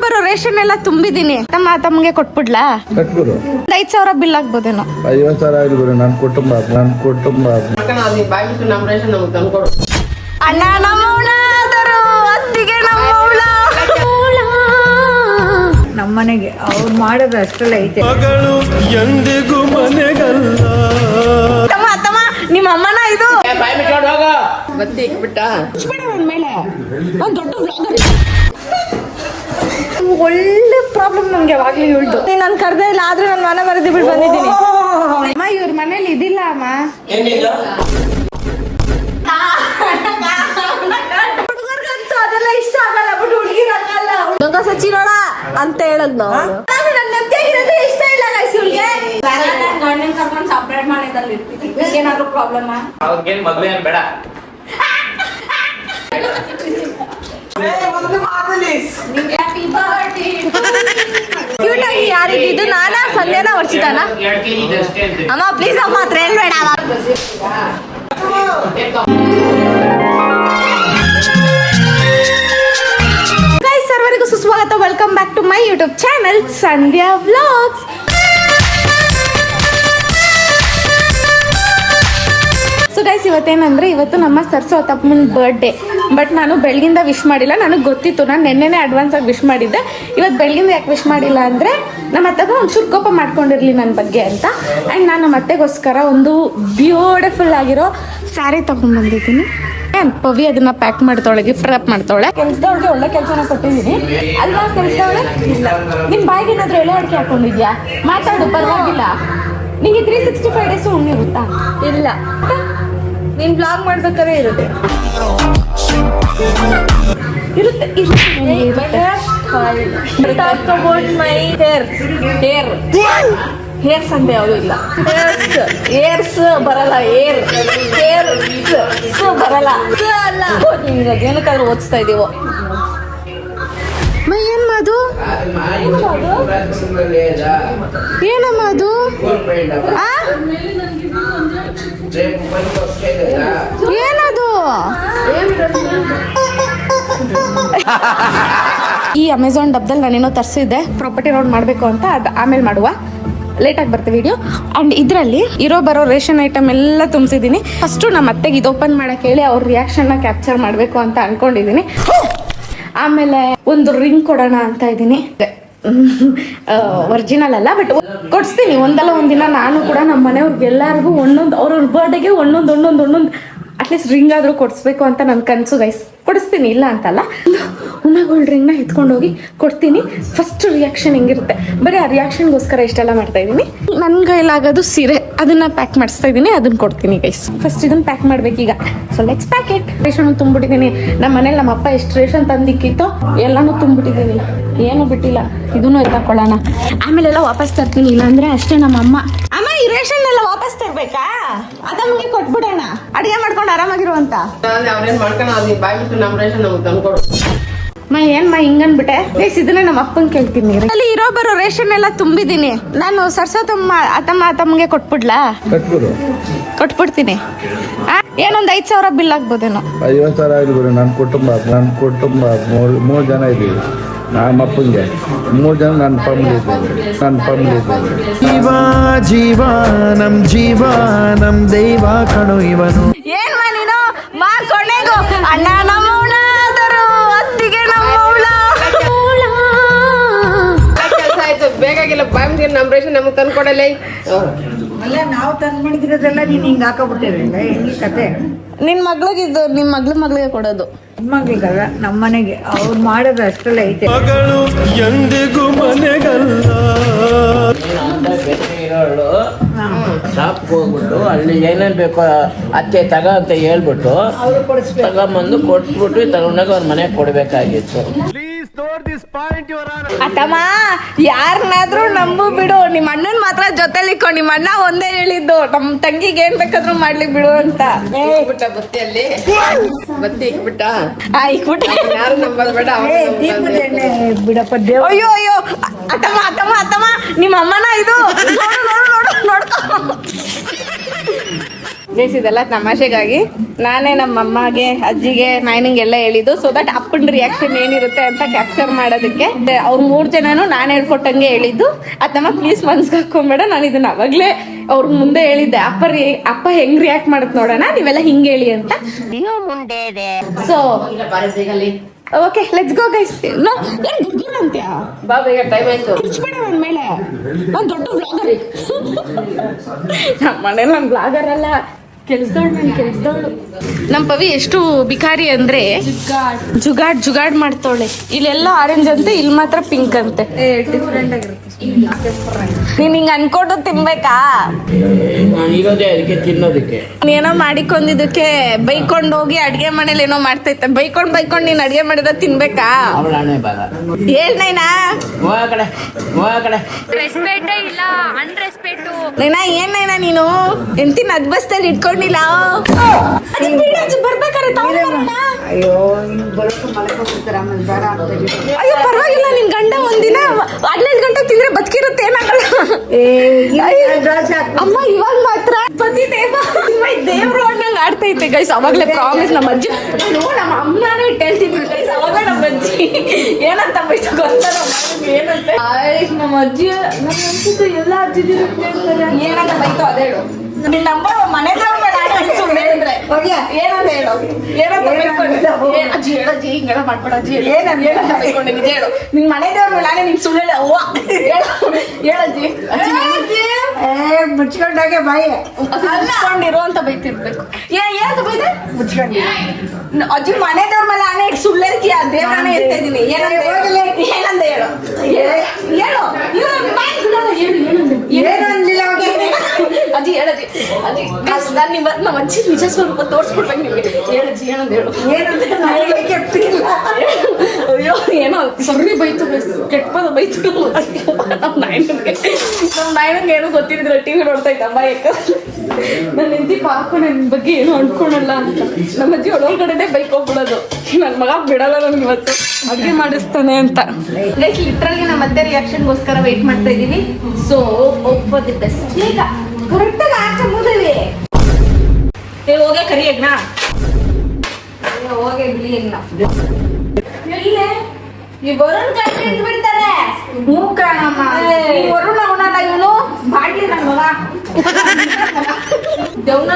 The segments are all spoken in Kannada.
ಬರೋ ರೇಷನ್ ಎಲ್ಲ ತುಂಬಿದೀನಿ. ತಮ್ಮಗೆ ಕೊಟ್ಬಿಡ್ಲಾ? ಕಟ್ಬಿಡು. 5,000 ಬಿಲ್ ಆಗ್ಬೋದೇನೋ. 50,000 ಆಗಿದ್ರು ನನ್ನ ಕುಟುಂಬ ಅಣ್ಣ ನಮ್ಮನೆಗೆ ಅವ್ರು ಮಾಡೋದು ಅಷ್ಟೆಲ್ಲ ಐತೆ. ಎಂದಿಗೂ ಮನೆಗಲ್ಲ. ತಮ್ಮ ನಿಮ್ಮ ಅಮ್ಮನ ಇದು ಬತ್ತಿ ಇಕ್ಬಿಟ್ಟ ಮೇಲೆ ಒಂದು ದೊಡ್ಡ ಒಳ್ಳೆ ಪ್ರಾಬ್ಲಮ್ ನಮ್ಗೆ ಯಾವಾಗ್ಲೂ ಹೇಳ್ದು. ನಾನು ಕರ್ದೇ ಇಲ್ಲ, ಆದ್ರೂ ನಾನು ಮನೆ ಬರೆದಿ ಬಿಟ್ಟು ಬಂದಿದ್ದೀನಿ. ಅಮ್ಮ ಇವ್ರ ಮನೇಲಿ ಇದಿಲ್ಲ ಅಮ್ಮ. ಹುಡುಗರ್ಗಂತೂ ಅದೆಲ್ಲ ಇಷ್ಟ ಆಗಲ್ಲ, ಬಟ್ ಹುಡುಗಿರ್ ಆಗಲ್ಲ. ಹುಡುಗ ಸಚಿನೋಡ ಅಂತ ಹೇಳದ್ ನಾವು. ನನ್ನ ನೆಮ್ಮದಿಯಾಗಿರೋದು ಇಷ್ಟ ಇಲ್ಲ ಗೈಸ್ ಇವ್ರಿಗೆ. ಗಂಡನ್ ಕರ್ಕೊಂಡು ಸಪ್ರೇಟ್ ಮಾಡಿದಲ್ಲಿ ಏನಾದ್ರು ಪ್ರಾಬ್ಲಮ್ ಅವ್ರಿಗೇನ್ ಮದ್ವೆ ಏನ್ ಬೇಡ. ಕ್ಯೂಟಾಗಿ ಯಾರಿದ್ದು ನಾನಾ ಸಂಧ್ಯಾನ ವರ್ಷಿತಾನ? ಅಮ್ಮ ಪ್ಲೀಸ್ ಅಮ್ಮ ಹತ್ರ ಹೇಳ್ಬೇಡ. ಗೈಸ್ ಸರ್ವರಿಗೂ ಸುಸ್ವಾಗತ. Welcome back to my YouTube channel Sandhya vlogs. So guys ಇವತ್ತೇನಂದ್ರೆ ಇವತ್ತು ನಮ್ಮ ಸರಸ್ವತಮ್ಮನ ಬರ್ಡೇ. ಬಟ್ ನಾನು ಬೆಳಗಿಂದ ವಿಶ್ ಮಾಡಿಲ್ಲ. ನನಗೆ ಗೊತ್ತಿತ್ತು, ನಾನು ನೆನ್ನೆನೇ ಅಡ್ವಾನ್ಸ್ ಆಗಿ ವಿಶ್ ಮಾಡಿದ್ದೆ. ಇವತ್ತು ಬೆಳಗಿಂದ ಯಾಕೆ ವಿಶ್ ಮಾಡಿಲ್ಲ ಅಂದರೆ ನಮ್ಮ ಅತ್ತೆಗೆ ಒಂಚೂರು ಕೋಪ ಮಾಡ್ಕೊಂಡಿರಲಿ ನನ್ನ ಬಗ್ಗೆ ಅಂತ. ಆ್ಯಂಡ್ ನಾನು ನಮ್ಮ ಅತ್ತೆಗೋಸ್ಕರ ಒಂದು ಬ್ಯೂಟಿಫುಲ್ ಆಗಿರೋ ಸ್ಯಾರಿ ತೊಗೊಂಡ್ಬಂದಿದ್ದೀನಿ. ಪವಿ ಅದನ್ನ ಪ್ಯಾಕ್ ಮಾಡ್ತಾಳೆ, ಗಿಫ್ಟ್ ರ್ಯಾಪ್ ಮಾಡ್ತಾಳೆ. ಕೆಲಸದವ್ಳಿಗೆ ಒಳ್ಳೆ ಕೆಲಸನ ಕೊಟ್ಟಿದ್ದೀನಿ ಅಲ್ವಾ? ಕೆಲಸದವಳೆ ಇಲ್ಲ. ನಿಮ್ಮ ಬಾಯಿಗೆ ಏನಾದರೂ ಎಳೆ ಅಡಿಕೆ ಹಾಕೊಂಡಿದ್ಯಾ? ಮಾತಾಡು, ಪರವಾಗಿಲ್ಲ. ನಿಂಗೆ 365 ಡೇಸ್ ಉಣ್ಣಿರುತ್ತಾ? ಇಲ್ಲ, ನೀನು ಬ್ಲಾಗ್ ಮಾಡ್ಬೇಕಾದ್ರೆ ಇರುತ್ತೆ. ಹೇರ್ಸ್ ಅಂತ ಯಾವುದು ಇಲ್ಲ. ಏರ್ಸ್ ಬರಲ್ಲ, ಏರ್ಸ್ ಬರಲ್ಲ. ಏನಕ್ಕಾದ್ರೂ ಓದಿಸ್ತಾ ಇದೀವೋ. ಏನಮ್ಮ ಅದು? ಏನಮ್ಮ ಅದು? ಏನದು? ಈ ಅಮೆಝಾನ್ ಡಬ್ದಲ್ಲಿ ನಾನೇನೋ ತರಿಸಿದ್ದೆ, ಪ್ರಾಪರ್ಟಿ ರೋಡ್ ಮಾಡಬೇಕು ಅಂತ. ಅದು ಆಮೇಲೆ ಮಾಡುವ, ಲೇಟಾಗಿ ಬರ್ತದೆ ವಿಡಿಯೋ. ಆ್ಯಂಡ್ ಇದರಲ್ಲಿ ಬರೋ ರೇಷನ್ ಐಟಮ್ ಎಲ್ಲ ತುಂಬಿಸಿದ್ದೀನಿ. ಫಸ್ಟು ನಮ್ಮ ಅತ್ತೆಗೆ ಇದು ಓಪನ್ ಮಾಡೋಕ್ಕೆ ಹೇಳಿ ಅವ್ರ ರಿಯಾಕ್ಷನ್ನ ಕ್ಯಾಪ್ಚರ್ ಮಾಡಬೇಕು ಅಂತ ಅಂದ್ಕೊಂಡಿದ್ದೀನಿ. ಆಮೇಲೆ ಒಂದು ರಿಂಗ್ ಕೊಡೋಣ ಅಂತ ಇದ್ದೀನಿ. ಒರಿಜಿನಲ್ ಅಲ್ಲ, ಬಟ್ ಕೊಡಿಸ್ತೀನಿ. ಒಂದಲ್ಲ ಒಂದಿನ ನಾನು ಕೂಡ ನಮ್ಮ ಮನೆಯವ್ರಿಗೆ ಎಲ್ಲರಿಗೂ ಒಂದೊಂದು ಅವ್ರವ್ರ ಬರ್ಡೇಗೆ ಒಂದೊಂದು ಅಟ್ಲೀಸ್ಟ್ ರಿಂಗ್ ಆದರೂ ಕೊಡಿಸ್ಬೇಕು ಅಂತ ನನ್ನ ಕನಸು ಗೈಸ್. ಕೊಡಿಸ್ತೀನಿ, ಇಲ್ಲ ಅಂತಲ್ಲ. ಉಣ್ಣಗೋಲ್ಡ್ ರಿಂಗ್ನ ಎತ್ಕೊಂಡೋಗಿ ಕೊಡ್ತೀನಿ. ಫಸ್ಟ್ ರಿಯಾಕ್ಷನ್ ಹೆಂಗಿರುತ್ತೆ, ಬರೀ ಆ ರಿಯಾಕ್ಷನ್ಗೋಸ್ಕರ ಇಷ್ಟೆಲ್ಲ ಮಾಡ್ತಾ ಇದ್ದೀನಿ. ನನ್ನ ಕೈಲಾಗೋದು ಸೀರೆ, ಅದನ್ನ ಪ್ಯಾಕ್ ಮಾಡಿಸ್ತಾ ಇದ್ದೀನಿ, ಅದನ್ನ ಕೊಡ್ತೀನಿ ಗೈಸ್. ಫಸ್ಟ್ ಇದನ್ನ ಪ್ಯಾಕ್ ಮಾಡ್ಬೇಕೀಗ. So let's pack it. Ration ತುಂಬಿಟ್ಟಿದ್ದೀನಿ. ನಮ್ಮ ಮನೇಲಿ ನಮ್ಮ ಅಪ್ಪ ಎಷ್ಟು ರೇಷನ್ ತಂದಿಕ್ಕಿತ್ತೋ ಎಲ್ಲಾನು ತುಂಬಿಟ್ಟಿದ್ದೀನಿ, ಏನು ಬಿಟ್ಟಿಲ್ಲ. ಇದನ್ನು ಎತ್ತಾಕೊಳ್ಳೋಣ, ಆಮೇಲೆಲ್ಲ ವಾಪಸ್ ತರ್ತೀನಿ. ಇಲ್ಲಾಂದ್ರೆ ಅಷ್ಟೇ ನಮ್ಮ ಅಮ್ಮ ಈ ರೇಷನ್ ಎಲ್ಲ ವಾಪಸ್ ತರ್ಬೇಕಾ? ಅದಮ್ಗೆ ಕೊಟ್ಬಿಡೋಣ, ಅಡಿಗೆ ಮಾಡ್ಕೊಂಡು ಆರಾಮಾಗಿರುವಂತ. ಅವ್ರೇನ್ ಮಾಡ್ಕೊಂಡು ಅದ್ ಬಾಯ್ ಬಿಟ್ಟು ನಮ್ಮ ರೇಷನ್ ನಮ್ಗೆ ತಂದ್ಕೊಡು. ಏನ್ಮ ಹಿಂಗನ್ಬಿಟ್ಟೆ. ಇದನ್ನ ನಮ್ಮ ಅಪ್ಪನ್ ಕೇಳ್ತೀನಿ. ಅಲ್ಲಿ ಬರೋ ರೇಷನ್ ಎಲ್ಲ ತುಂಬಿದೀನಿ. ನಾನು ತಮ್ಮಗೆ ಕೊಟ್ಬಿಡ್ಲಾ? ಕೊಟ್ಬಿಡ್ತೀನಿ. ಏನೊಂದ್ 5,000 ಬಿಲ್ ಆಗ್ಬೋದೇನೋ. 50,000 ಆಗಿದ್ರು ನನ್ನ ಕುಟುಂಬ 3 ಜನ ಇದೀವಿ. ನಮ್ಮ ಅಪ್ಪಂಗೆ 3 ಜನ ನನ್ನ ಫ್ಯಾಮಿಲಿ ಇದ್ದೀವಿ. ಜೀವ ನಮ್ ದೈವ ಕಣೋ ಇವನು. ಏನ್ ನೀನು ಕೊನೆಗೂ ಅಣ್ಣ ನಮ್ಮವಳಾದರು ಅತ್ತಿಗೆ ನಮ್ಮವಳ ಕೆಲಸ ಆಯ್ತು. ಬೇಕಾಗಿಲ್ಲ ಬಾಯ್ ನಮ್ಮ ರೇಷನ್ ನಮಗೆ ತಂದ್ಕೊಡಲ್ಲ. ಅಲ್ಲ, ನಾವು ತಂದು ಮಾಡಿದಿರೋದೆಲ್ಲ ನೀನು ಹಿಂಗೆ ಹಾಕೋಬಿಟ್ಟಿರಲ್ಲ. ಹೆಂಗೆ ಕತೆ? ನಿನ್ ಮಗ್ಳಿಗಿದ್ದು ನಿಮ್ಮ ಮಗಳಿಗೆ ಕೊಡೋದು. ಮಗಳಿಗಲ್ಲ, ನಮ್ಮ ಮನೆಗೆ ಅವ್ರು ಮಾಡೋದು ಅಷ್ಟೆಲ್ಲ ಐತೆ. ಎಂದಿಗೂ ಮನೆಗಲ್ಲ. ಶಾಪ್ಗೆ ಹೋಗ್ಬಿಟ್ಟು ಅಲ್ಲಿ ಏನೇನು ಬೇಕೋ ಅತ್ತೆ ತಗ ಅಂತ ಹೇಳ್ಬಿಟ್ಟು ತಗೊಂಬಂದು ಕೊಟ್ಬಿಟ್ಟು ತಗೊಂಡಾಗ ಅವ್ರ ಮನೆಗೆ ಕೊಡ್ಬೇಕಾಗಿತ್ತು. ಅತ್ತಮ್ಮ ಯಾರನ್ನಾದ್ರೂ ನಂಬು ಬಿಡು. ನಿಮ್ಮ ಅಣ್ಣನ್ ಮಾತ್ರ ಜೊತೆಲಿಕ್ಕೋ. ನಿಮ್ಮ ಅಣ್ಣ ಒಂದೇ ಹೇಳಿದ್ದು ನಮ್ಮ ತಂಗಿಗೆ ಏನ್ ಬೇಕಾದ್ರೂ ಮಾಡ್ಲಿಕ್ ಬಿಡು ಅಂತ. ಬತ್ತಿಯಲ್ಲಿ ಬತ್ತಿ ಇಕ್ಬಿಟ್ಟ ಯಾರು ನಂಬಲ್ ಬೇಡ. ಬಿಡಪ್ಪ ದೇವ್. ಅಯ್ಯೋ ಅತ್ತಮ್ಮ ನಿಮ್ಮ ಅಮ್ಮನ ಇದು ನೋಡ್ಕೊ. ಇದೆಲ್ಲ ತಮಾಷೆಗಾಗಿ ನಾನೇ ನಮ್ಮ ಅಮ್ಮಗೆ ಅಜ್ಜಿಗೆ ನಾನಿಂಗೆಲ್ಲ ಹೇಳಿದ್ದು ಸೊ ದಟ್ ಅಪ್ಪನ ರಿಯಾಕ್ಷನ್ ಏನಿರುತ್ತೆ ಅಂತ ಕ್ಯಾಪ್ಚರ್ ಮಾಡೋದಕ್ಕೆ ಅವ್ರು 3 ಜನನು ನಾನು ಹೇಳ್ಕೊಟ್ಟಂಗೆ ಹೇಳಿದ್ದು. ಅದಮ್ಮ ಪ್ಲೀಸ್ ಮನ್ಸ್ಗೆ ಹಾಕೊಂಬೇಡ, ನಾನು ಇದನ್ನ ಅವಾಗಲೇ ಅವ್ರ ಮುಂದೆ ಹೇಳಿದ್ದೆ. ಅಪ್ಪ ಹೆಂಗ್ ರಿಯಾಕ್ಟ್ ಮಾಡತ್ ನೋಡೋಣ, ನೀವೆಲ್ಲ ಹಿಂಗ್ ಹೇಳಿ ಅಂತ. So okay let's go guys. ಅಂತ್ಯಾ ಬಾ ಬೇಗ ಟೈಮ್ ಆಯ್ತು. ನನ್ನ ಮೇಲೆ ನಾನು ದೊಡ್ಡ ಬ್ಲಾಗರ್. ನಮ್ಮ ಮನೇಲಿ ನಾನು ಬ್ಲಾಗರ್ ಅಲ್ಲ, ಕೆಲ್ಸದವಳು. ನಮ್ಮ ಪವಿ ಎಷ್ಟು ಬಿಕಾರಿ ಅಂದ್ರೆ ಜುಗಾಡ್ ಮಾಡ್ತಾವಳೆ. ಇಲ್ಲೆಲ್ಲ ಆರೆಂಜ್ ಅಂತೆ, ಇಲ್ಲಿ ಮಾತ್ರ ಪಿಂಕ್ ಅಂತೆ. ಡಿಫ್ರೆಂಟ್ ಆಗಿರುತ್ತೆ. ನೀನ್ ಹಿಂಗ ಅನ್ಕೊಂಡು ತಿನ್ಬೇಕಾ? ನಾನು ಇರೋದೇ ಅದಕ್ಕೆ ತಿನ್ನೋದಕ್ಕೆ. ಏನೋ ಮಾಡಿಕೊಂಡಿದ್ದಕ್ಕೆ ಬೈಕೊಂಡ್ ಹೋಗಿ ಅಡ್ಗೆ ಮನೇಲಿ ಏನೋ ಮಾಡ್ತೈತೆ. ಬೈಕೊಂಡ್ ನೀನ್ ಅಡ್ಗೆ ಮಾಡಿದ ತಿನ್ಬೇಕಾ? ಅವಳ ಹಣೆ ಬರ. ಹೇಳ್ ನೈನಾ, ಕಡೆ ರೆಸ್ಪೆಕ್ಟೇ ಇಲ್ಲ, ಅನ್ರೆಸ್ಪೆಕ್ಟ್. ನೈನಾ ಏನ್ ನೈನಾ ನೀನು ಎಂತಿನ ಅದ್ಬಸ್ತಲ್ಲಿ ಇಟ್ಕೊಂಡಿಲ್ಲ. ಬರ್ಬೇಕಾರೆ ಅಯ್ಯೋ ನೀವು ಬರೋದು ಮಲ್ಕೊಂಡ್ಬಿಡ್ತಾರೆ, ಆಮೇಲೆ ಬೇಡ ಅಂತ ಹೇಳಿ. ಅಯ್ಯೋ ಪರವಾಗಿಲ್ಲ, ನಿನ್ ಗಂಡ ಒಂದಿನ 15 ಗಂಟೆ ತಿಂದ್ರೆ ಬದುಕಿರುತ್ತೆ, ಏನಾಗಲ್ಲ. ಅಮ್ಮ ಇವಾಗ ಮಾತ್ರ ಪತಿ ದೇವ್ರು ಅನ್ನಂಗ್ ಆಡ್ತೈತೆ ಗೈಸ್. ಅವಾಗ್ಲೇ ಪ್ರಾಮಿಸ್ ನಮ್ಮ ಅಜ್ಜಿ, ನಮ್ಮ ಅಮ್ಮನೇ ಹೇಳ್ತಿದ್ರು ಗೈಸ್. ಅವಾಗ ನಮ್ಮ ಅಜ್ಜಿ ಏನಂತ ಬೈತು ಗೊತ್ತಾ? ಏನಂತ ನಮ್ಮ ಅಜ್ಜಿ ನಮ್ಮ ಅನ್ಸುತ್ತೆ ಎಲ್ಲ ಅಜ್ಜಿದಿರು ಏನಂತ ಬೈತು ಅದೇ ಹೇಳು. ನಿನ್ ನಂಬರ್ ಮನೆ ಏನಂತ ಹೇಳು, ಏನಂತ ಅಜ್ಜಿ ಹೇಳಜ್ಜಿ ಹಿಂಗೆಲ್ಲ ಮಾಡ್ಬೇಡ ಅಜ್ಜಿ, ಏನಂತ ಬೈಕೊಂಡೆ ನಿಜ ಹೇಳು. ನಿನ್ ಮನೆ ದೇವ್ರ ಮೇಲೆ ನಾನೇ ನಿನ್ ಸುಳ್ಳು ಹೇಳಜ್ಜಿ. ಮುಚ್ಕೊಂಡಾಗೆ ಬಾಯಿ ಮುಚ್ಕೊಂಡಿರು ಅಂತ ಬೈತಿರ್ಬೇಕು. ಏನಂತ ಬೈದೆ? ಮುಚ್ಕೊಂಡಿ ಅಜ್ಜಿ ಮನೆ ದೇವ್ರ ಮೇಲೆ ನಾನೇ ಸುಳ್ಳು ಹೇಳ್ತೀಯ, ದೇವ್ರನೇ ಹೇಳ್ತಾ ಇದೀನಿ. ಏನಂತ ಹೇಳು, ಏನು ಅಂದಿಲ್ಲ ಅಜ್ಜಿ ಹೇಳಜ್ಜಿ. ಅಜ್ಜಿ ನಾನು ನಮ್ಮ ಅಜ್ಜಿ ನಿಜ ಸ್ವರೂಪ ತೋರ್ಸ್ಕೊಡ್ಬೇಕು ನಿಮಗೆ. ಹೇಳಜ್ಜಿ ಏನಂತ ಹೇಳು. ಅಯ್ಯೋ ಏನೋ ಸರಿ ಬೈತು, ಕೆಟ್ಟ ಬೈತು. ನಮ್ಮ ನಾಯನಂಗೆ ಏನೋ ಗೊತ್ತಿರಿದ್ರೆ ಟಿವಿ ನೋಡ್ತಾ ಇದ್ದ ಅಮ್ಮ. ಯಾಕ ನನ್ನ ಹೆಂಡತಿ ಪಾಪ ನನ್ನ ಬಗ್ಗೆ ಏನು ಅನ್ಕೊಳಲ್ಲ ಅಂತ ನಮ್ಮ ಅಜ್ಜಿ ಒಳಗಡೆನೆ ಬೈಕ್ ಹೋಗ್ಬಿಡೋದು. ನನ್ನ ಮಗ ಬಿಡಲ್ಲ ನನ್ಗೆ ಇವತ್ತು ಅಡುಗೆ ಮಾಡಿಸ್ತಾನೆ ಅಂತ. ಲಿಟ್ರಲಿ ನಮ್ಮ ಅತ್ತೆ ರಿಯಾಕ್ಷನ್ಗೋಸ್ಕರ ವೇಟ್ ಮಾಡ್ತಾ ಇದ್ದೀವಿ. So hope for the best. ಈಗ ಕರೆಕ್ಟಾಗಿ ಹಾಕಬಹುದೇ ಹೋಗೇ ಕರಿಯಗ್ನ ಹೋಗೇ ಬಿಡಿ ಅನ್ನ ಈ ವರುಣ್ ಕಟ್ಟಿ ಬಿಡ್ತಾರೆ. ಮೂಕಮ್ಮ ವರುಣ್ ಅವನಲ್ಲ ಇವನು ಬಾಡ್ಲಿ ನನ್ನ ಮಗ ದೇವ್ನ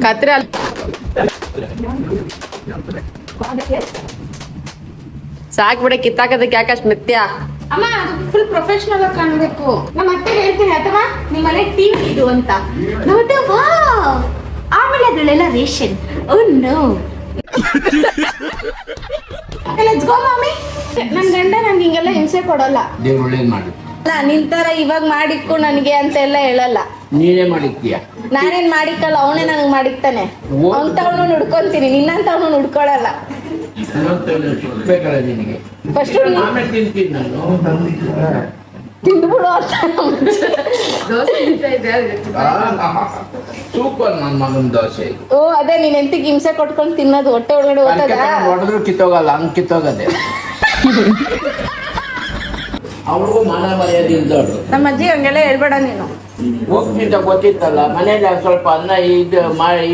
ಕತ್ರೆ ಅಲ್ಲ. ಸಾಕ್ ಬಿಡ ಕಿತ್ತಾಕದಕ್ಕೆ ಯಾಕಷ್ಟು ಮೆತ್ಯ. ಅಮ್ಮ ಅದು ಫುಲ್ ಪ್ರೊಫೆಷನಲ್ ಆಗಿ ಕಾಣಬೇಕು. ನಮ್ಮ ಅತ್ತೆ ಹೇಳ್ತೀನಿ ಅಥವಾ ನಿಮ್ಮ ಮನೆ ಟಿವಿ ಇದು ಅಂತ. ನಮ್ಮತ್ತೆ ವಾ ಆಮೇಲೆ ಅದ್ರಲ್ಲೆಲ್ಲ ration. Oh no let's go mummy. ನನ್ನ ಗಂಡ ನನ್ಗೆ ಹಿಂಗೆಲ್ಲ ಹಿಂಸೆ ಕೊಡಲ್ಲ. ದೇವ್ರು ಒಳ್ಳೇದು ಮಾಡಿ. ಅಲ್ಲ ನಿನ್ ತರ ಇವಾಗ ಮಾಡಿಕ್ಕು ನನಗೆ ಅಂತ ಎಲ್ಲ ಹೇಳಲ್ಲ. ನೀನೇ ಮಾಡಿಕ್ತೀಯ. ನಾನೇನ್ ಮಾಡಿಕ್ಕಲ್ಲ, ಅವನೇ ನನಗೆ ಮಾಡಿಕ್ತಾನೆ. ಅಂತವನು ನುಡ್ಕೊಂತೀನಿ, ನಿನ್ನಂತವನು ನುಡ್ಕೊಳಲ್ಲ. ಬೇಕಲ್ಲ ನಿನಗೆ. ಫಸ್ಟ್ ಆಮೇಲೆ ತಿಂತೀನಿ ನಾನು. ತಿಂದ್ಬಿಡು ಅಂತ ಸೂಪರ್ ನನ್ನ ಮಗನ ದೋಸೆ. ಓ ಅದೇ ನೀನ್ ಎಂತಿಗೆ ಹಿಂಸೆ ಕೊಟ್ಕೊಂಡು ತಿನ್ನೋದು ಹೊಟ್ಟೆ ಒಳಗಡೆ ಹೋಗ್ತದ. ಹೊಡೆದ್ರು ಕಿತ್ತೋಗಲ್ಲ, ಹಂಗ್ ಕಿತ್ತೋಗದೆ. ಅವ್ರಿಗೂ ಮನ ಮರ್ಯಾದೆ ಇಲ್ದವ್ರು. ನಮ್ಮ ಅಜ್ಜಿ ಹಂಗೆಲ್ಲ ಹೇಳ್ಬೇಡ ನೀನು. ಹೋಗ್ತಿದ್ದ ಗೊತ್ತಿತ್ತಲ್ಲ ಮನೇಲಿ ಸ್ವಲ್ಪ ಅನ್ನ ಇದು ಮಾಡಿ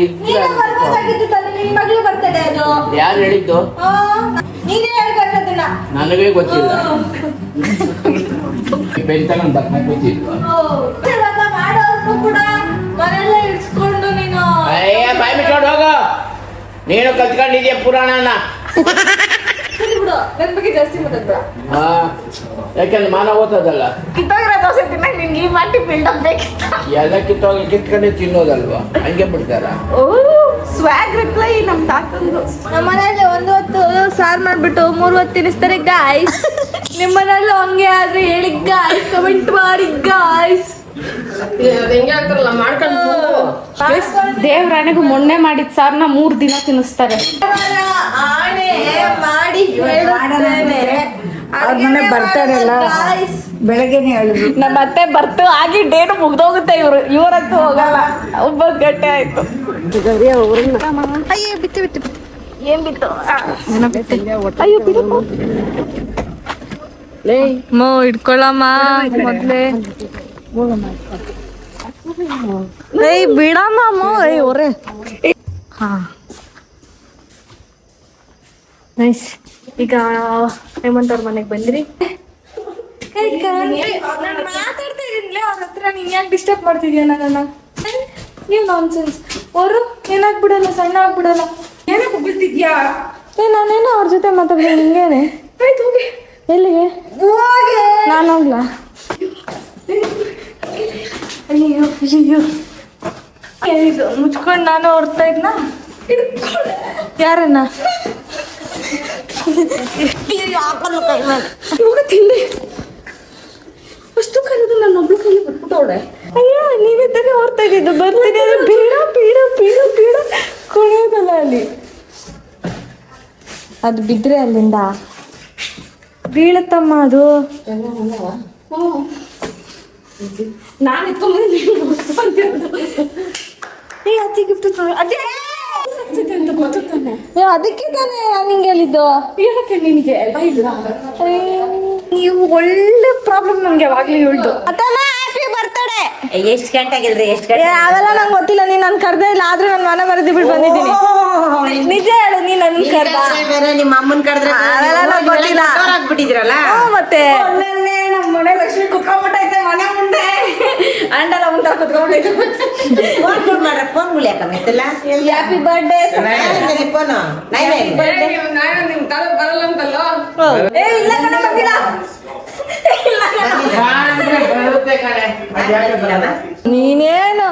ಮಗಳು ಬರ್ತದೆ ಅದು. ಯಾರು ಹೇಳಿದ್ದು? ನೀನೇ ಹೇಳ್ಬೇಕದನ್ನ. ನನಗೇ ಗೊತ್ತಿಲ್ಲ. ಬೆನ್ ತಗೊಂಡ್ ಬರ್ಕೊಂಡು ಕೂತಿದ್ವಾ? ಮಾಡೋರ್ನು ಕೂಡ ಮನೆಯಲ್ಲೇ ಇಡ್ಸ್ಕೊಂಡು ನೀನು ಅಯ್ಯ ಬಾಯ್ ಬಿಟ್ಕೊಂಡು ಹೋಗು. ನೀನು ಕಲ್ತ್ಕೊಂಡಿದ್ಯಾ ಪುರಾಣನ. ಬಿಡು, ನನ್ ಬಗ್ಗೆ ಜಾಸ್ತಿ ಮಾತಾಡ್ಬೇಡ. ಯಾಕಂದ್ರೆ ಮಾನ ಓದ್ತದಲ್ಲ. ಕಿತ್ತೋಗಿರೋ ದೋಸೆ ತಿನ್ನಕ್ ನಿನ್ಗೆ ಈ ಮಾಟಿ ಬಿಲ್ಡಪ್ ಬೇಕಿತ್ತ. ಎಲ್ಲ ಕಿತ್ಕೊಂಡೆ ತಿನ್ನೋದಲ್ವಾ, ಹಂಗೆ ಬಿಡ್ತಾರ. ಓ ಸ್ವ್ಯಾಗ್ ರಿಪ್ಲೈ ನಮ್ ತಾತಂದು. ನಮ್ಮ ಮನೇಲಿ 1 ಹೊತ್ತು ಸಾರು ಮಾಡ್ಬಿಟ್ಟು 3 ಹೊತ್ತು ತಿನ್ನಿಸ್ತಾರೆ ಗಾಯ್ಸ್. ನಿಮ್ಮ ಮನೇಲಿ ಹಂಗೆ ಆದ್ರೆ ಹೇಳಿ ಗಾಯ್ಸ್, ಕಮೆಂಟ್ ಮಾಡಿ ಗಾಯ್ಸ್. ದೇವ್ರಾಣೆಗೂ ಮೊನ್ನೆ ಮಾಡಿದ ಸಾರ್ನ 3 ದಿನ ತಿನ್ನಿಸ್ತಾರೆ. ಆಣೆ ಮಾಡಿ ಅವ್ರ ಮನೆ ಬರ್ತಾರಲ್ಲ ಬೆಳಗ್ಗೆನೆ ಹೇಳಿದ್ರು. ನಮ್ಮ ಅತ್ತೆ ಬರ್ತು ಆಗಿ ಡೇಟ್ ಮುಗ್ದೋಗುತ್ತೆ. ಇವರಂತೂ ಹೋಗಲ್ಲ. 9 ಗಂಟೆ ಆಯ್ತು. ಅಯ್ಯೋ ಬಿತ್ತು ಏನ್ ಬಿತ್ತು? ಅಯ್ಯೋ ಬಿಡು ಮೋ ಇಟ್ಕೊಳ್ಳಮ್ಮ ಮೊದ್ಲೇ. ಏಯ್ ಬಿಡಮ್ಮ ಮೋ. ಏಯ್ ಹೊರೆ. ಹಾ ನೈಸ್. ಈಗ ಹೇಮಂತ್ ಅವ್ರ ಮನೆಗೆ ಬಂದ್ರಿ. ನಾನು ಮಾತಾಡ್ತಾ ಇದೀನಿಲ್ಲ ಅವ್ರ ಹತ್ರ, ನೀನ್ ಯಾಕೆ ಡಿಸ್ಟರ್ಬ್ ಮಾಡ್ತಿದ್ಯಾ ನನ್ನ? ನೀವು ನಾನ್ಸೆನ್ಸ್. ಅವರು ಏನಾಗ್ಬಿಡಲ್ಲ, ಸಣ್ಣ ಆಗ್ಬಿಡಲ್ಲ. ಏನಕ್ಕೆ ಬೀಳ್ತಿದ್ಯಾ? ನಾನೇನೋ ಅವ್ರ ಜೊತೆ ಮಾತಾಡ್ತೀನಿ. ನಿಂಗೇನೆ? ಆಯ್ತು ಹೋಗಿ. ಎಲ್ಲಿಗೆ? ನಾನು ಹೋಗ್ಲಾ? ಅಯ್ಯೋ ಅಯ್ಯೋ, ಏನಿದು ಮುಚ್ಕೊಂಡು ನಾನು ಹೊರ್ತಾ ಇದ್ನ? ಯಾರನ್ನ? ಇವಾಗ ತಿಂದೆ ಅಷ್ಟು ಕರೆದು ನನ್ನ ಒಬ್ಳು ಕೈಲಿ ಬಿಟ್ಬಿಟ್ಟವಳೆ. ಅಯ್ಯೋ ನೀವೇ ತಾನೇ ಹೊರ್ತಾ ಇದ್ದಿದ್ದು. ಬರ್ತೀನಿ ಅಂದ್ರೆ ಬೇಡ ಬೇಡ ಬೇಡ ಬೇಡ ಕುಣಿಯೋದಲ್ಲ ಅಲ್ಲಿ. ಅದು ಬಿದ್ರೆ ಅಲ್ಲಿಂದ ಬೀಳತ್ತಮ್ಮ ಅದು. ನಾನು ಅದಕ್ಕೆ ತಾನೇ ನಾನು ಹಿಂಗೆ ಹೇಳಿದ್ದು. ಏನಕ್ಕೆ ನಿನಗೆ ನೀವು ಒಳ್ಳೆ ಪ್ರಾಬ್ಲಮ್ ನನ್ಗೆ ಯಾವಾಗ್ಲೂ ಹೇಳ್ದು. Happy birthday. ಎಷ್ಟು ಗಂಟೆಗಿಲ್ರಿ? ಎಷ್ಟು ಗಂಟೆ? ಅವೆಲ್ಲ ನಂಗೆ ಗೊತ್ತಿಲ್ಲ. ನೀನ್ ನನ್ ಕರ್ದೇ ಇಲ್ಲ, ಆದ್ರೂ ನನ್ನ ಮನೆ ಮರದಿ ಬಿಟ್ಟು ಬಂದಿದ್ದೀನಿ. ನಿಜ ಹೇಳು, ನೀನ್ ನನ್ ಕರ್ದ. ಬೇರೆ ನಿಮ್ಮ ಅಮ್ಮನ್ ಕರೆದ್ರೆ ಅವೆಲ್ಲ ನಂಗೆ ಗೊತ್ತಿಲ್ಲ. ಆಗ್ಬಿಟ್ಟಿದ್ರಲ್ಲ ಮತ್ತೆ ನಮ್ಮ ಮನೆ ಲಕ್ಷ್ಮಿ ಕುತ್ಕೊಂಡ್ಬಿಟ್ಟೈತೆ ಮನೆ ಮುಂದೆ. ಅಂಡಲ್ಲ ಮುಂದೆ ಕುತ್ಕೊಂಡ್ಬಿಟ್ಟೈತೆ. ಫೋನ್ ಮಾಡ್ರೆ ಫೋನ್ ಮುಳಿಯಾಕ ಮೆತ್ತಲ್ಲ. Happy birthday. ಫೋನು ಏ ಇಲ್ಲ ಕಣ ಬಂದಿಲ್ಲ. ನೀನೇನು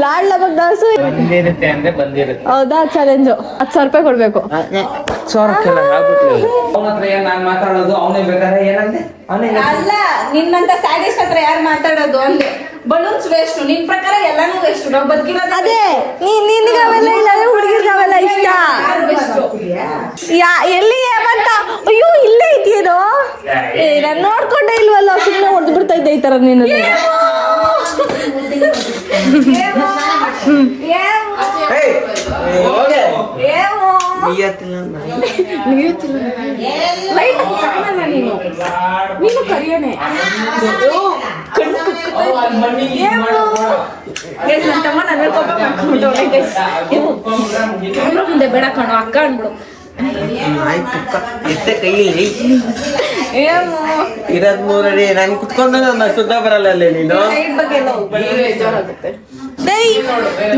ಲಾಡ್ಲ ಬಗ್ಗೆ ದಾಸು ಬಂದಿರುತ್ತೆ ಅಂದ್ರೆ ಬಂದಿರುತ್ತೆ. ಹೌದಾ? ಚಾಲೆಂಜು 10,000 ರೂಪಾಯಿ ಕೊಡ್ಬೇಕು. ನಾನು ಮಾತಾಡೋದು ಅವನೇ ಬೇಕಾದ್ರೆ ಏನಂತೆ ಅಲ್ಲ, ನಿನ್ನಂತ ಸ್ಯಾಡಿಸ್ಟ್ ಹತ್ರ ಯಾರು ಮಾತಾಡೋದು ಅಂದೆ. Balloons waste. ನಿನ್ ಪ್ರಕಾರ ಎಲ್ಲಾನು ವೇಸ್ಟ್. ನಾವು ಬದುಕಿರೋದು ಅದೇ. ನಿನ್ಗೆ ಅವೆಲ್ಲ ಇಲ್ಲ, ಹುಡುಗಿರ್ಗೆ ಅವೆಲ್ಲ ಇಷ್ಟ. ಎಲ್ಲಿ ಅಂತ? ಅಯ್ಯೋ ಇಲ್ಲೇ ಇದೆಯೇನೋ. ನಾನು ನೋಡ್ಕೊಂಡೇ ಇಲ್ವಲ್ಲ, ಸುಮ್ಮನೆ ಹೊಡೆದು ಬಿಡ್ತಾ ಇದ್ದೆ ಈ ತರ ನೀನು. ನೀನು ಕರಿಯೋನೆ ಮುಂದೆ ಬೇಡ ಕಣೋ ಅಕ್ಕ ಅನ್ಬಿಡು. ಎತ್ತೆ ಕೈಯಲ್ಲಿ ಇರೋದ್ ಮೂರಡಿ ನಾನು ಕುತ್ಕೊಂಡು ಸುದ್ದ ಬರಲ್ಲ ಅಲ್ಲೇ ನೀನು.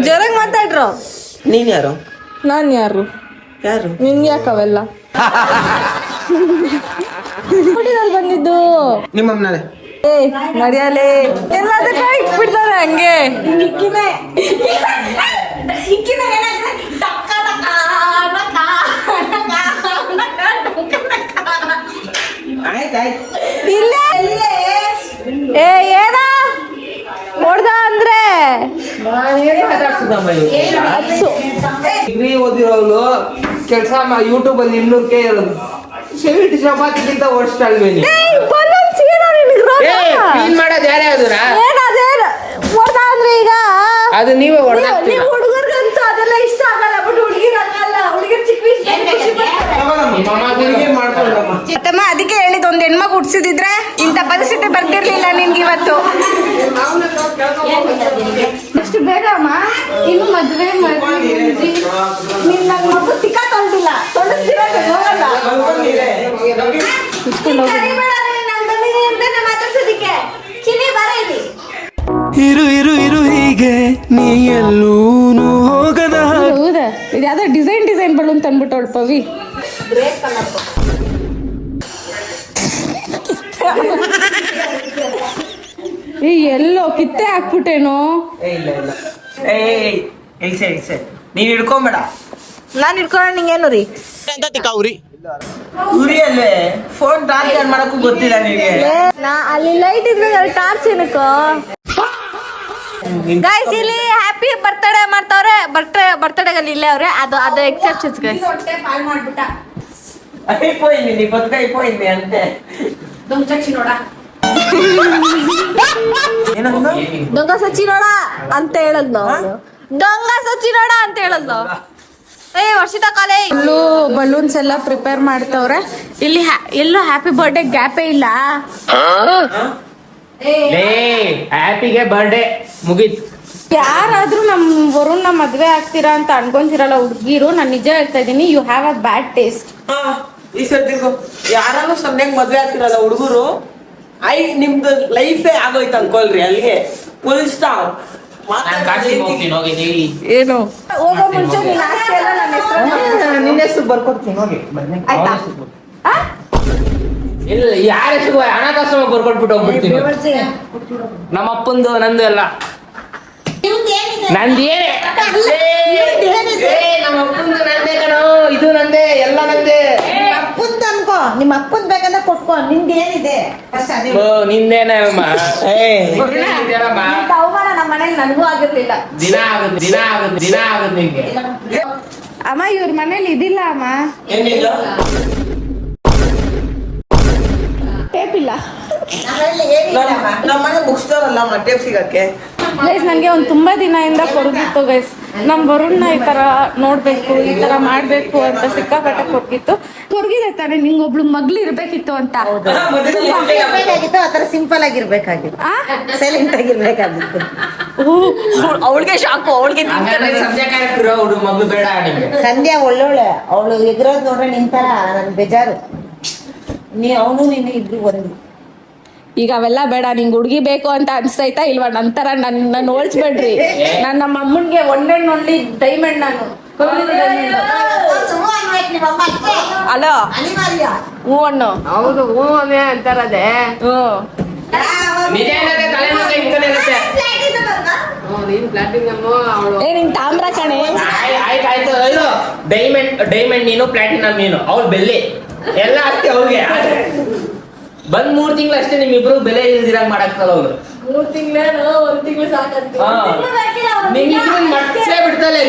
ಜೋರಾಗಿ ಮಾತಾಡ್ರು. ನೀನ್ ಯಾರು? ನಾನ್ ಯಾರು? ಯಾರು? ನಿನ್ಗೆ ಯಾಕವೆಲ್ಲ ಬಂದಿದ್ದು? ನಿಮ್ಮಮ್ಮನಲ್ಲೇ ಏ ನಡಿಯಲೇ ಎಲ್ಲದಕ್ಕ ಇಟ್ಬಿಡ್ತಾರೆ ಹಂಗೆ. ಏ ಏನ ಹೊಡ್ದ ಅಂದ್ರೆ ಡಿಗ್ರಿ ಓದಿರೋಳು ಕೆಲಸ ಯೂಟ್ಯೂಬ್ ಅಲ್ಲಿ 200K ಇರೋದು. ಸ್ವೀಟ್ ಚಪಾತಿಗಿಂತ ವರ್ಸ್ಟ್ ಅಲ್ವೇ ನೀನು? ಕ್ಲೀನ್ ಮಾಡೋದು ಯಾರೇ ಅದನ್ನ? ಹೊಡ್ದ ಅಂದ್ರೆ ಈಗ ಅದು ನೀವೇ ಹೊಡೆದಾಗ್ತೀರ. ಹುಡುಗರ್ಗಂತೂ ಅದೆಲ್ಲ ಇಷ್ಟ ಆಗಲ್ಲ, ಬಟ್ ಹುಡುಗಿರ್ ಆಗಲ್ಲ. ಹುಡುಗಿರ್ ಚಿಕ್ಕ ಚಿತ್ತಮ್ಮ ಅದಕ್ಕೆ ಹೇಳಿದ್, ಒಂದ್ ಹೆಣ್ಮಗ್ ಹುಡ್ಸಿದಿದ್ರೆ ಇಂಥ ಪರಿಸ್ಥಿತಿ ಬರ್ತಿರ್ಲಿಲ್ಲ ನಿನ್ಗೆ ಇವತ್ತು. ಅಷ್ಟು ಬೇಡ ಅಮ್ಮ, ಇನ್ನು ಮದ್ವೆ ನಿನ್ ನನ್ನ ಮಗು ತಿಕ್ಕ ತೊಳ್ದಿಲ್ಲ, ತೊಳಸ್ತಿರೋ ಹೋಗಲ್ಲ. ಮಾತಾಡ್ಸೋದಿಕ್ಕೆ ಚಿನ್ನಿ ಬರ ಇಲ್ಲಿ. ಇರು ಇರು ಇರು ಹೀಗೆ ನೀ ಎಲ್ಲೂನು ಹೋಗದ. ಹೌದಾ? ಇದು ಯಾವ್ದೋ ಡಿಸೈನ್ ಬಲೂನ್ ತಂದ್ಬಿಟ್ಟವಳು ಪವಿ. ಈ ಎಲ್ಲೋ ಕಿತ್ತೆ ಹಾಕ್ಬಿಟ್ಟೇನೋ. ನೀನ್ ಹಿಡ್ಕೊಂಬೇಡ. ನಾನ್ ಇಟ್ಕೊಂಡ್ ನಿಂಗೇನು ರೀ? ಉರಿಯಲ್ಲೇ ಫೋನ್ ಟಾರ್ಚ್ ಆನ್ ಮಾಡಕ್ಕೂ ಗೊತ್ತಿಲ್ಲ ನಿನಗೆ. ಅಲ್ಲಿ ಲೈಟ್ ಇದ್ರೆ ಟಾರ್ಚ್ ಏನಕ್ಕೋ? ಗೈಸ್ ಇಲ್ಲಿ ಹ್ಯಾಪಿ ಬರ್ತ್ಡೇ ಮಾಡ್ತಾವ್ರೆ. ಬರ್ತಡೇಗಲ್ಲಿ ಇಲ್ಲೇ ಅವ್ರೆ. ಅದು ಎಕ್ಸೆಪ್ಷನ್ಸ್ ಗೈಸ್. అయిపోయింది నీ బతుక అయిపోయింది అంతే. ದೊಂಗ ಸಚಿನೋಡ ಅಂತ ಹೇಳದ್ನು. ದೊಂಗ ಸಚಿನೋಡ ಅಂತ ಹೇಳದ್ನು. ಏ ವರ್ಷಿತ ಕಾಲೇ ಇಲ್ಲೂ ಬಲೂನ್ಸ್ ಎಲ್ಲ ಪ್ರಿಪೇರ್ ಮಾಡ್ತವ್ರೆ. ಇಲ್ಲಿ ಎಲ್ಲೂ ಹ್ಯಾಪಿ ಬರ್ಡೇ ಗ್ಯಾಪೇ ಇಲ್ಲ. ಹ್ಯಾಪಿಗೆ ಬರ್ಡೇ ಮುಗೀತು. ಯಾರಾದ್ರೂ ನಮ್ ವರುಣ್ನ ಮದ್ವೆ ಆಗ್ತೀರಾ ಅಂತ ಅನ್ಕೊಂತಿರಲ್ಲ ಹುಡುಗಿರು, ನಾನು ನಿಜ ಹೇಳ್ತಾ ಇದೀನಿ, you have a bad taste. ಈ ಸರ್ತಿಗೂ ಯಾರನ್ನು ಸನ್ಯಾಗ ಮದ್ವೆ ಆಗ್ತಿರಲ್ಲ ಹುಡುಗರು, ನಿಮ್ದು ಲೈಫೇ ಆಗೋಯ್ತು ಅನ್ಕೊಳ್ರಿ, ಅಲ್ಲಿಗೆ ಫುಲ್ ಸ್ಟಾಪ್. ನಾನು ಕಾಶಿಗೆ ಹೋಗ್ತೀನಿ, ಹೋಗಿ ಡೈಲಿ. ಏನು ಹೋಗೋ ಮುಂಚೆ ನೀನ್ ಆಸ್ತಿ ಎಲ್ಲ ನನ್ನ ಹೆಸರು ನಿನ್ನ ಹೆಸರು ಬರ್ಕೊಡ್ತೀನಿ, ಹೋಗಿ ಆಯ್ತಾ? ಇಲ್ಲ ಯಾರ ಹೆಸರು ಅನಾಥಾಶ್ರಮ ಬರ್ಕೊಟ್ಬಿಟ್ಟು ಹೋಗ್ಬಿಡ್ತೀನಿ. ನಮ್ಮ ಅಪ್ಪಂದು ನಂದು ಎಲ್ಲ ನಂದೇನೆ, ನಮ್ಮ ಅಪ್ಪಂದು ನಂದೇ ಕಣೋ, ಇದು ನಂದೇ, ಎಲ್ಲ ನಂದೇ. ಅಪ್ಪಂದು ಅನ್ಕೋ, ನಿಮ್ಮ ಅಪ್ಪನ್ ಬೇಕಂದ್ರೆ ಕೊಟ್ಕೋ, ನಿಂದ ಏನಿದೆ ನಿಂದೇನಮ್ಮ, ಇಂಥ ಅವಮಾನ ನಮ್ಮ ಮನೇಲಿ ನನಗೂ ಆಗಿರ್ಲಿಲ್ಲ. ದಿನ ಆಗುತ್ತೆ ನಿಂಗೆ. ಅಮ್ಮ ಇವ್ರ ಮನೇಲಿ ಇದಿಲ್ಲ ಅಮ್ಮ, ಏನಿಲ್ಲ ಟೇಪ್ ಇಲ್ಲ. ನಮ್ಮ ಮನೆ ಮುಗಿಸ್ತಾರಲ್ಲ ಟೇಪ್ ಸಿಗಕ್ಕೆ. ಗೈಸ್ ನನಗೆ ಒಂದು ತುಂಬಾ ದಿನದಿಂದ ಕೊರಗಿತ್ತು ಗೈಸ್, ನಮ್ಮ ವರುಣ್ನ ಈ ತರ ನೋಡ್ಬೇಕು, ಈ ತರ ಮಾಡ್ಬೇಕು ಅಂತ ಸಿಕ್ಕಾಪಟ್ಟೆ ಕೊರಗಿದೆ ತಾನೆ. ನಿಂಗೊಬ್ಳು ಮಗ್ಳು ಇರ್ಬೇಕಿತ್ತು ಅಂತ. ಬೇಕಾಗಿತ್ತು, ಆತರ ಸಿಂಪಲ್ ಆಗಿರ್ಬೇಕಾಗಿತ್ತು, ಸೈಲೆಂಟ್ ಆಗಿರ್ಬೇಕಾಗಿತ್ತು. ಅವಳಿಗೆ ಶಾಕು, ಅವಳಿಗೆ ಮಗು ಬೇಡ ನಿಮ್ಗೆ. ಸಂಧ್ಯಾ ಒಳ್ಳೊಳ್ಳೆ, ಅವಳು ಎದುರೋದ್ ನೋಡ್ರೆ ನಿಂತರ ನನ್ ಬೇಜಾರು. ಅವನು ನೀನು ಇಬ್ರು ಒಂದು. ಈಗ ಅವೆಲ್ಲ ಬೇಡ, ನಿಂಗೆ ಹುಡುಗಿ ಬೇಕು ಅಂತ ಅನ್ಸ್ತೈತಾ ಇಲ್ವಾ? ನಂತರ ನನ್ನ ಹೋಲ್ಸ್ಬೇಡ್ರಿ, ನಾನು ನಮ್ಮ ಅಮ್ಮನ್ಗೆ ಒನ್ ಅಂಡ್ ಓನ್ಲಿ ಡೈಮಂಡ್. ನಾನು ಅಲೋ ಹೂ ಅಣ್ಣು, ಹೌದು ಹ್ಞೂ ಅದೇ ಅಂತಾರದೆ. ನಿಜ ಏನಂತೆ, ತಲೆ ಮಾತ್ರ ಹಿಂಗನೆ ಇರುತ್ತೆ. ನೀನ್ ಪ್ಲಾಟಿನಮ್, ಅವಳು ಏ ನಿನ್ ತಾಮ್ರ ಕಣೆ. ಆಯ್ತು ಇದು ಡೈಮಂಡ್ ನೀನು, ಪ್ಲಾಟಿನಮ್ ನೀನು, ಅವ್ಳು ಬೆಳ್ಳಿ, ಎಲ್ಲ ಅಷ್ಟೇ ಅವ್ರಿಗೆ. ಬಂದ್ 3 ತಿಂಗಳು ಅಷ್ಟೇ ನಿಮ್ಮಿಬ್ರು ಬೆಲೆ ಇಲ್ದಿರಂಗ್ ಮಾಡಾಕ್ತಲ್ಲ ಅವ್ರು. 3 ತಿಂಗಳು 1 ತಿಂಗಳು ಸಾಕಾಗ್ತದೆ. ಮಟ್ಸೇ ಬಿಡ್ತಲೆ.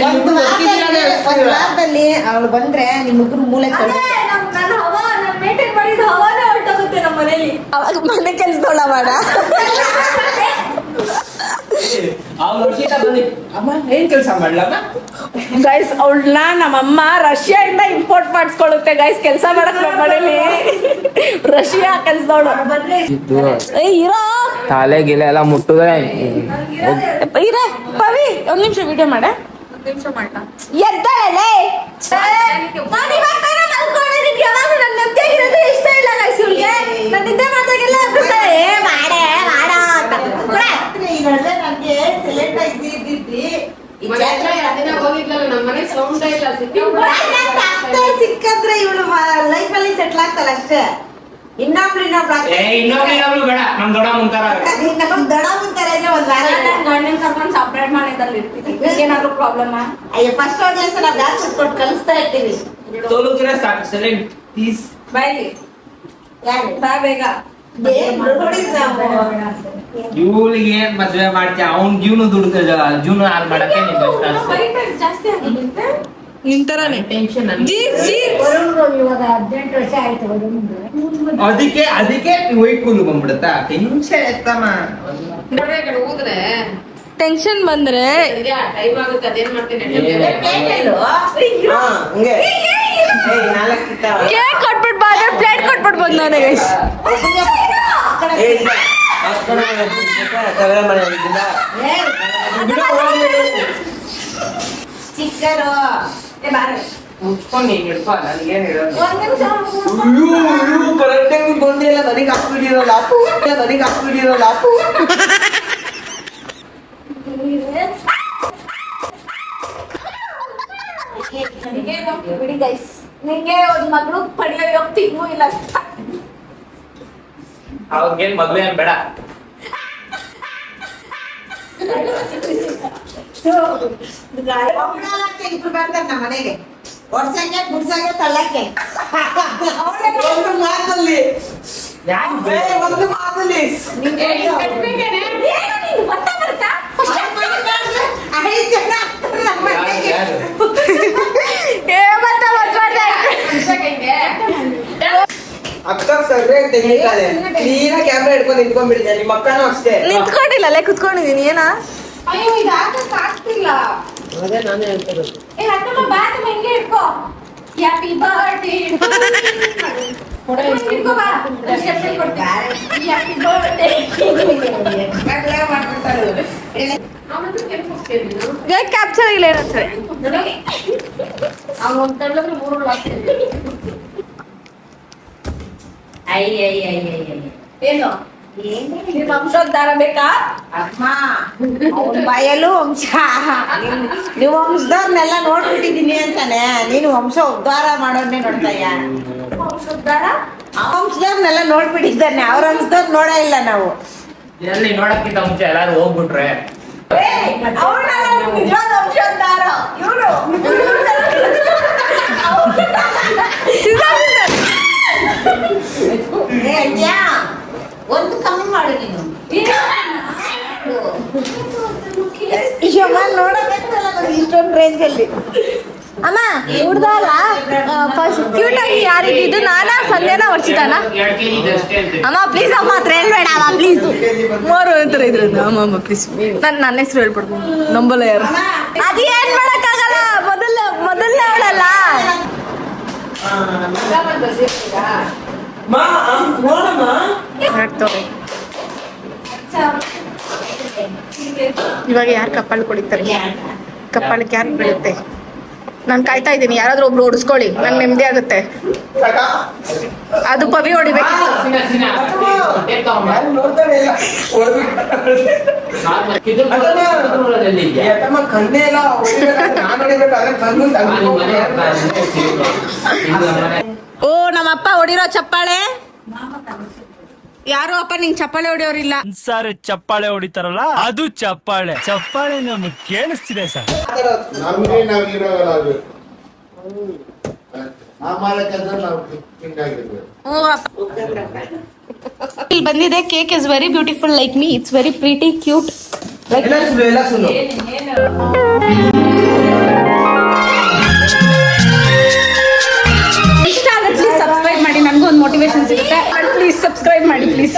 ವಾರದಲ್ಲಿ ಅವಳು ಬಂದ್ರೆ ನಿಮ್ಮಿಬ್ರು ಮೂಲೆ ಅವಾಗ ಮನೆ ಕೆಲ್ಸದೊಳ ಮಾಡ. ಅಮ್ಮ ಏನ್ ಕೆಲಸ ಮಾಡ್ಲಮ್ಮ? ಗೈಸ್ ಅವಳನ್ನ ನಮ್ಮಮ್ಮ ರಷ್ಯಾದಿಂದ ಇಂಪೋರ್ಟ್ ಮಾಡಿಸ್ಕೊಳ್ಳುತ್ತೆ ಗೈಸ್, ಕೆಲಸ ಮಾಡಕ್ ನಮ್ಮ ಮನೇಲಿ. ರಷ್ಯಾ ಕೆಲ್ಸದವಳು. ಇರೋ ತಲೆ ಗಿಲೆ ಎಲ್ಲ ಮುಟ್ಟಿದ್ರೆ ಇರ ಪವಿ, 1 ನಿಮಿಷ ವಿಡಿಯೋ ಮಾಡ. ಎದ್ದಾಳೆ ಇಷ್ಟ ಇಲ್ಲ ಗೈಸ್ ಇವ್ಳಿಗೆ. ನಾನು ನಿದ್ದೆ ಮಾಡ್ದಾಗೆಲ್ಲ ನನಗೆ ಸೆಲೆಕ್ಟ್ ಆಗಿದ್ದಿ ಹೋಗಿದ್ಲಲ್ಲ ನಮ್ಮ ಮನೆ ಸೌಂಡ್ ಇಲ್ಲ. ಸಿಕ್ಕಂದ್ರೆ ಇವಳು ಲೈಫ್ ಅಲ್ಲಿ ಸೆಟ್ಲ್ ಆಗ್ತಾಳೆ ಅಷ್ಟೇ. ಇನ್ನೊಬ್ಳು ಇನ್ನೊಬ್ರು ಬೇಡ, ನಮ್ ದೊಡ್ಡ ಮುಂತಾರ ದಡ ಮುಂತಾರೆ ಒಂದ್ ವಾರ ಗಂಡನ್ ಕರ್ಕೊಂಡು ಸಪ್ರೇಟ್ ಮಾಡಿದ್ರಲ್ಲಿ ಇರ್ತೀನಿ. ಏನಾದ್ರು ಪ್ರಾಬ್ಲಮ್? ಅಯ್ಯ ಫಸ್ಟ್ ಹೋಗಿ ಅಂತ ನಾವು ಗಾಸ್ ಕೊಟ್ಟು ಕಲಿಸ್ತಾ ಇರ್ತೀವಿ. ತೋಲುದ್ರೆ ಸಾಕು. Silent please. ಬೈಲಿ ಯಾರು ಬಾ ಬೇಗ. ನೋಡಿ ನಾವು ಇವ್ಳಿಗೆ ಏನ್ ಮದ್ವೆ ಮಾಡ್ತೀಯ? ಅವ್ನ್ ಜೀವನ ಜೀವನ ಹಾಳು ಮಾಡಕ್ಕೆ ಜಾಸ್ತಿ ಆಗುತ್ತೆ ಟೆನ್ಷನ್. ಇವಾಗ 18 ವರ್ಷ ಆಯ್ತು. ಅದಕ್ಕೆ ವೈಟ್ ಕೂಲ್ ಬಂದ್ಬಿಡುತ್ತಾ? ಟೆನ್ಷನ್ ಎತ್ತಮ್ಮ. ಹೋದ್ರೆ ಟೆನ್ಷನ್ ಬಂದ್ರೆ ಟೈಮ್ ಆಗುತ್ತೆ. ಅದೇನ್ ಮಾಡ್ತೀನಿ ಕೇಕ್ ಕೊಟ್ಬಿಟ್ಟು ಬಾದ್ರೆ ಪ್ಲೇಟ್ ಕೊಟ್ಬಿಟ್ಟು ಬಂದ ನನಗೆ. ಚಿಕ್ಕರು ಮುಚ್ಕೊಂಡು ಹಿಡ್ಕೊ, ನನಗೇನ್ ಇರೋದು. ಬಂದಿಲ್ಲ, ನನಗೆ ಹಾಕ್ಬಿಟ್ಟಿರೋ ಲಾಪು, ನನಗೆ ಹಾಕ್ಬಿಟ್ಟಿರೋ ಲಾಪು. ಬಿಡಿ ಗೈಸ್, ನಿಂಗೆ ಒಂದ್ ಮಗಳು ಪಡೆಯೋ ಯೋಗ್ತಿ ಇನ್ನೂ ಇಲ್ಲ. ಅವ್ರಿಗೇನ್ ಮದ್ವೆ ಏನ್ ಬೇಡ. ಇಬ್ರು ಬರ್ತಾರೆ ನಮ್ಮ ಮನೆಗೆ, ಒಡ್ಸಕ್ಕೆ ಗುಡ್ಸಕ್ಕೆ ತಳ್ಳಕ್ಕೆ. ಒಂದು ಮಾತಲ್ಲಿ ಒಂದು ಮಾತಲ್ಲಿ ಅಕ್ಕ ಸರಿಯಾಗಿ ತೆಗಿತಾಳೆ. ಕ್ಲೀನ್ ಕ್ಯಾಮ್ರಾ ಹಿಡ್ಕೊಂಡು ನಿಂತ್ಕೊಂಡ್ಬಿಟ್ಟಿದ್ದೆ. ನಿಮ್ಮ ಅಕ್ಕನೂ ಅಷ್ಟೇ. ನಿಂತ್ಕೊಂಡಿಲ್ಲ, ಅಲ್ಲೇ ಕುತ್ಕೊಂಡಿದೀನಿ. ಏನ ಅಯ್ಯೋ ಇದು ಹಾಕಕ್ ಆಗ್ತಿಲ್ಲ. ಅದೇ ನಾನೇ ಹೇಳ್ತಿರೋದು. ಹಿಂಗೆ ಇಟ್ಕೋ. ಹ್ಯಾಪಿ ಬರ್ಡೇ ಇಟ್ಕೋ ಬಾ. ಹ್ಯಾಪಿ ಬರ್ಡೇ ಕ್ಯಾಪ್ಚರ್ ಇಲ್ಲ ಏನಂತಾರೆ ಏನು ನಿಮ್ಮ ವಂಶೋದ್ಧಾರ ಬೇಕಾ? ಅಮ್ಮ ಅವ್ನ ಬಾಯಲ್ಲೂ ವಂಶ ನೀವು ವಂಶದವ್ರನ್ನೆಲ್ಲ ನೋಡ್ಬಿಟ್ಟಿದೀನಿ ಅಂತಾನೆ ನೀನು ವಂಶ ಉದ್ಧಾರ ಮಾಡೋನ್ನೇ ನೋಡ್ತಾಯ. ವಂಶೋದ್ಧಾರ ಆ ವಂಶದವ್ರನ್ನೆಲ್ಲ ನೋಡ್ಬಿಟ್ಟಿದ್ದಾನೆ, ಅವ್ರ ವಂಶದವ್ರ ನೋಡೇ ಇಲ್ಲ ನಾವು. ಎಲ್ಲಿ ನೋಡಕ್ಕಿಂತ ಮುಂಚೆ ಎಲ್ಲಾರು ಹೋಗ್ಬಿಟ್ರೆ ಅವ್ರನ್ನೆಲ್ಲ ನಿಜವಾದ ವಂಶೋದ್ಧಾರ ಇವ್ರು. ಏ ಅಜ್ಜ, ಒಂದು ಕಮ್ಮಿ ಮಾಡು ನೀನು. ನೋಡಬೇಕಲ್ಲ ನನಗೆ ಇಷ್ಟೊಂದು ರೇಂಜ್ ಅಲ್ಲಿ. ಅಮ್ಮ ಹುಡ್ದಲ್ಲ ಫಸ್ಟ್ ಕ್ಯೂಟ್ ಆಗಿ ಯಾರಿದ್ದು ನಾನಾ ಸಂದೇನ ವರ್ಷಿತಾನ 2 kg ಅಷ್ಟೇ ಅಂತೆ. ಅಮ್ಮ ಪ್ಲೀಸ್ ಅಮ್ಮ ಹತ್ರ ಹೇಳ್ಬೇಡ ಅಮ್ಮ ಪ್ಲೀಸ್ ಮೂರು ಅಂತಾರೆ ಇದ್ರದ್ದು ಅಮ್ಮ ಪ್ಲೀಸ್ ನನ್ನ ಹೆಸರು ಹೇಳ್ಬಿಡ್ತು ನಂಬಲ್ಲ ಯಾರು ಅದು ಏನ್ ಮಾಡಕ್ಕಾಗಲ್ಲ ಮೊದಲನೇ ಅವಳಲ್ಲ ನೋಡಮ್ಮ ಇವಾಗ ಯಾರು ಕಪ್ಪಳು ಕುಡಿತಾರೆ ಕಪ್ಪಳಕ್ಕೆ ಯಾರು ಬೀಳುತ್ತೆ ನಾನು ಕಾಯ್ತಾ ಇದ್ದೀನಿ ಯಾರಾದ್ರೂ ಒಬ್ರು ಓಡಿಸ್ಕೊಳ್ಳಿ ನಂಗೆ ನೆಮ್ಮದಿ ಆಗುತ್ತೆ ಅದು ಪವಿ ಹೊಡಿಬೇಕು ಟೇಪ್ ತಗೊಂಬ. ನೋಡ್ತಾನೆ ಇಲ್ಲ ಕಿದುರ್ಕೊಳ್ಳೋದಲ್ಲಿ ಇದ್ಯಾ? ಯಾಕಮ್ಮ ಕಣ್ಣೇ ಇಲ್ಲ ನಾನು ಹೊಡಿಬೇಕಾದ್ರೆ ಕಣ್ಣು ಓ ನಮ್ಮಪ್ಪ ಹೊಡಿರೋ ಚಪ್ಪಾಳೆ ಯಾರು ಅಪ್ಪ ನಿಂಗೆ ಚಪ್ಪಾಳೆ ಹೊಡಿಯೋರಿಲ್ಲ ಸಾರಿ ಚಪ್ಪಾಳೆ ಹೊಡಿತಾರಲ್ಲ ಅದು ಚಪ್ಪಾಳೆ ನಮ್ಗೆ ಕೇಳಿಸ್ತಿದೆ ಸರ್. ನಮಗೆ ನಾವು ಹೀರೋಗಳಾಗಬೇಕು. ಆ ಮಾಡಕ್ಕಾದ್ರೆ ನಾವು ಹಿಂಗಾಗಿರ್ಬೇಕು. ಇಲ್ಲಿ ಬಂದಿದೆ cake is very beautiful like me it's very pretty cute like ಎಲ್ಲ ಸುಳ್ಳು ಇಷ್ಟ ಆಗುತ್ತೆ ಪ್ಲೀಸ್ ಸಬ್ಸ್ಕ್ರೈಬ್ ಮಾಡಿ ನನಗೂ ಒಂದು ಮೋಟಿವೇಶನ್ ಸಿಗುತ್ತೆ ಪ್ಲೀಸ್ ಸಬ್ಸ್ಕ್ರೈಬ್ ಮಾಡಿ ಪ್ಲೀಸ್